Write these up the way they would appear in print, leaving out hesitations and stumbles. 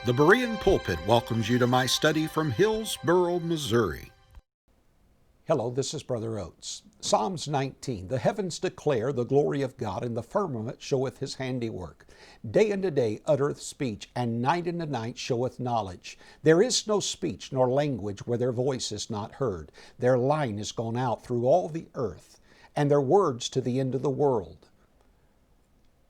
The Berean Pulpit welcomes you to my study from Hillsboro, Missouri. Hello, this is Brother Oates. Psalms 19, the heavens declare the glory of God, and the firmament showeth his handiwork. Day unto day uttereth speech, and night unto night showeth knowledge. There is no speech nor language where their voice is not heard. Their line is gone out through all the earth, and their words to the end of the world.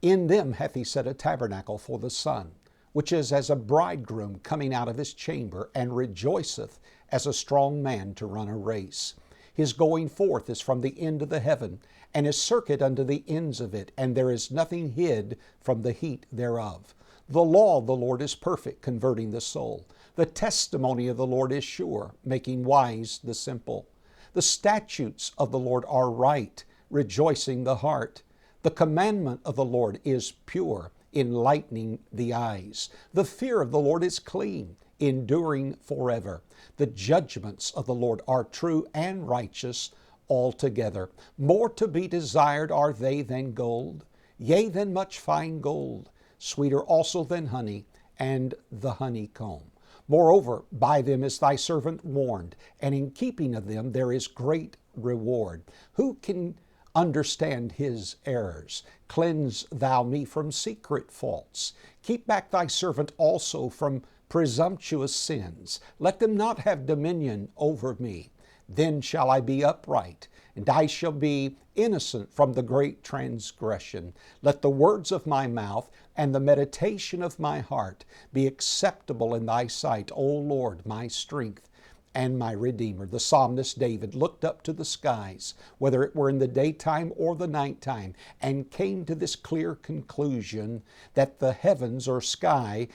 In them hath he set a tabernacle for the sun, which is as a bridegroom coming out of his chamber, and rejoiceth as a strong man to run a race. His going forth is from the end of the heaven, and his circuit unto the ends of it, and there is nothing hid from the heat thereof. The law of the Lord is perfect, converting the soul. The testimony of the Lord is sure, making wise the simple. The statutes of the Lord are right, rejoicing the heart. The commandment of the Lord is pure, enlightening the eyes. The fear of the Lord is clean, enduring forever. The judgments of the Lord are true and righteous altogether. More to be desired are they than gold, yea, than much fine gold, sweeter also than honey and the honeycomb. Moreover, by them is thy servant warned, and in keeping of them there is great reward. Who can understand his errors? Cleanse thou me from secret faults. Keep back thy servant also from presumptuous sins. Let them not have dominion over me. Then shall I be upright, and I shall be innocent from the great transgression. Let the words of my mouth and the meditation of my heart be acceptable in thy sight, O Lord, my strength and my Redeemer. The psalmist David looked up to the skies, whether it were in the daytime or the nighttime, and came to this clear conclusion that the heavens or sky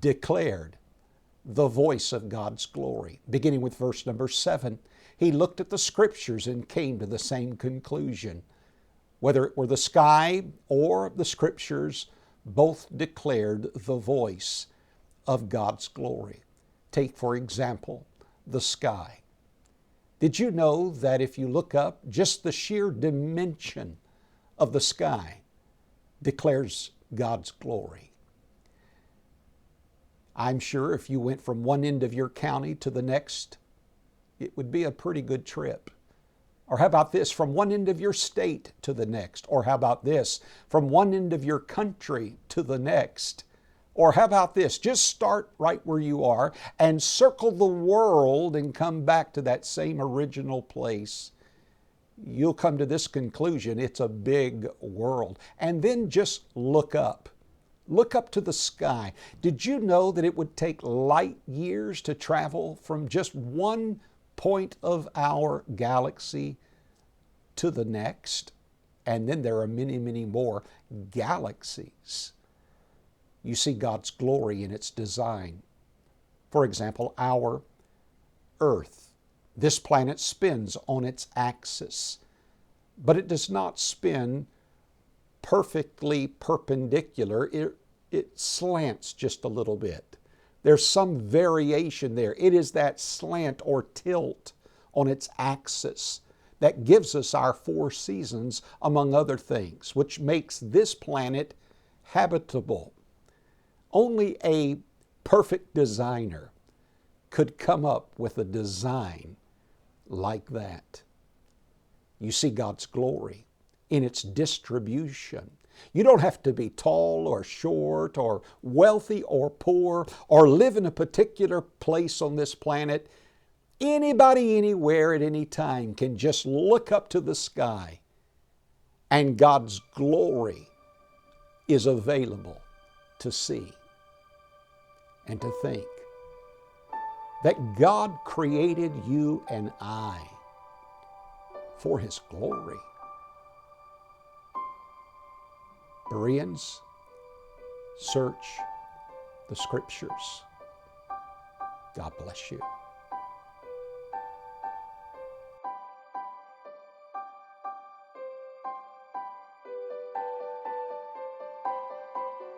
declared the voice of God's glory. Beginning with verse number 7, he looked at the Scriptures and came to the same conclusion. Whether it were the sky or the Scriptures, both declared the voice of God's glory. Take, for example, the sky. Did you know that if you look up, just the sheer dimension of the sky declares God's glory? I'm sure if you went from one end of your county to the next, it would be a pretty good trip. Or how about this, from one end of your state to the next? Or how about this, from one end of your country to the next? Or how about this, just start right where you are and circle the world and come back to that same original place. You'll come to this conclusion: it's a big world. And then just look up. Look up to the sky. Did you know that it would take light years to travel from just one point of our galaxy to the next? And then there are many, many more galaxies. You see God's glory in its design. For example, our Earth. This planet spins on its axis, but it does not spin perfectly perpendicular. It slants just a little bit. There's some variation there. It is that slant or tilt on its axis that gives us our 4 seasons, among other things, which makes this planet habitable. Only a perfect designer could come up with a design like that. You see God's glory in its distribution. You don't have to be tall or short or wealthy or poor or live in a particular place on this planet. Anybody, anywhere, at any time can just look up to the sky, and God's glory is available to see. And to think that God created you and I for His glory. Bereans, search the Scriptures. God bless you.